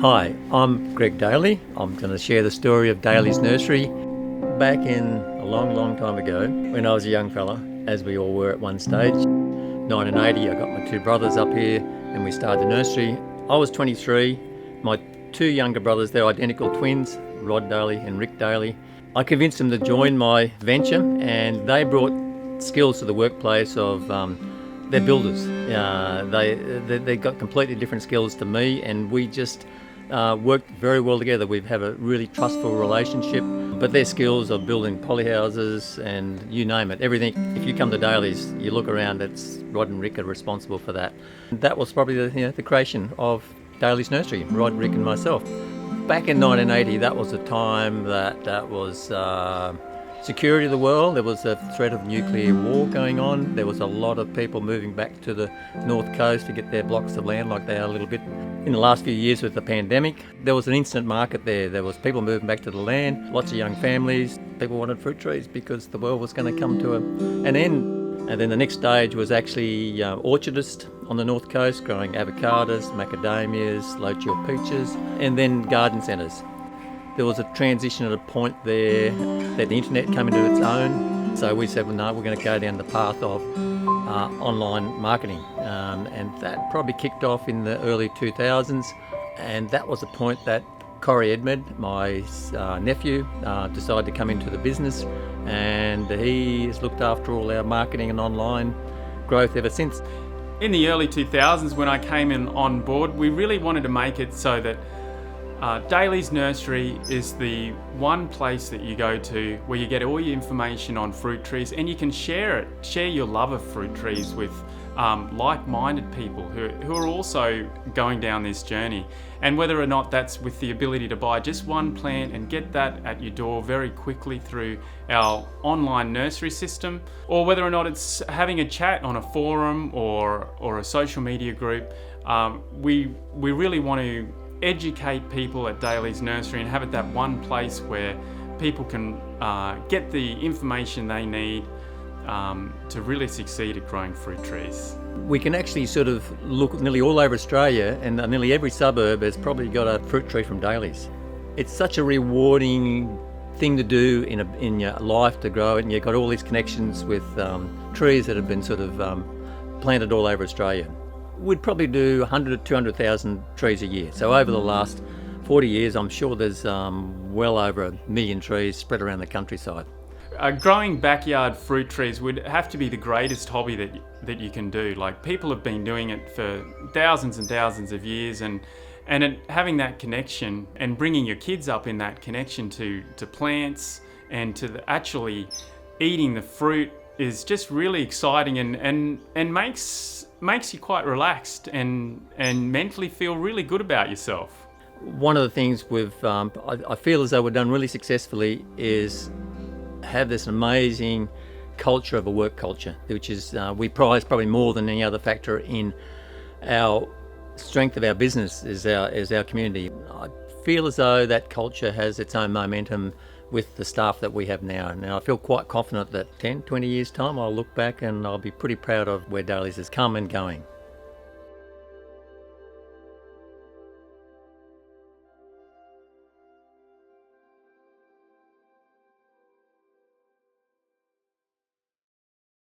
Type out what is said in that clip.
Hi, I'm Greg Daley. I'm going to share the story of Daleys Nursery. Back in a long, long time ago, when I was a young fella, as we all were at one stage, 1980, I got my two brothers up here and we started the nursery. I was 23. My two younger brothers, they're identical twins, Rod Daley and Rick Daley. I convinced them to join my venture, and they brought skills to the workplace of they're builders. They got completely different skills to me, and we just worked very well together. We have a really trustful relationship, but their skills of building polyhouses and you name it, everything. If you come to Daleys, you look around, it's Rod and Rick are responsible for that. That was probably the creation of Daleys Nursery, Rod, Rick and myself. Back in 1980, that was a time that was security of the world. There was a threat of nuclear war going on. There was a lot of people moving back to the north coast to get their blocks of land, like they are a little bit in the last few years with the pandemic. There was an instant market there. There was people moving back to the land, lots of young families. People wanted fruit trees because the world was going to come to an end. And then the next stage was actually orchardists on the north coast, growing avocados, macadamias, low-chill peaches, and then garden centres. There was a transition at a point there that the internet came into its own. So we said, well, no, we're going to go down the path of online marketing. And that probably kicked off in the early 2000s. And that was the point that Corey Edmund, my nephew, decided to come into the business. And he has looked after all our marketing and online growth ever since. In the early 2000s, when I came in on board, we really wanted to make it so that Daleys Nursery is the one place that you go to where you get all your information on fruit trees, and you can share your love of fruit trees with like-minded people who are also going down this journey. And whether or not that's with the ability to buy just one plant and get that at your door very quickly through our online nursery system, or whether or not it's having a chat on a forum or a social media group, we really want to educate people at Daleys Nursery and have it that one place where people can get the information they need to really succeed at growing fruit trees. We can actually sort of look nearly all over Australia, and nearly every suburb has probably got a fruit tree from Daleys. It's such a rewarding thing to do in your life, to grow it, and you've got all these connections with trees that have been sort of planted all over Australia. We'd probably do 100 to 200,000 trees a year. So over the last 40 years, I'm sure there's well over 1 million trees spread around the countryside. Growing backyard fruit trees would have to be the greatest hobby that you can do. Like, people have been doing it for thousands and thousands of years, and having that connection and bringing your kids up in that connection to plants and to actually eating the fruit is just really exciting and makes you quite relaxed and mentally feel really good about yourself. One of the things I feel as though we've done really successfully is have this amazing culture of a work culture, which is we prize probably more than any other factor in our strength of our business is our community. I feel as though that culture has its own momentum with the staff that we have now. Now I feel quite confident that 10, 20 years time I'll look back and I'll be pretty proud of where Daleys has come and going.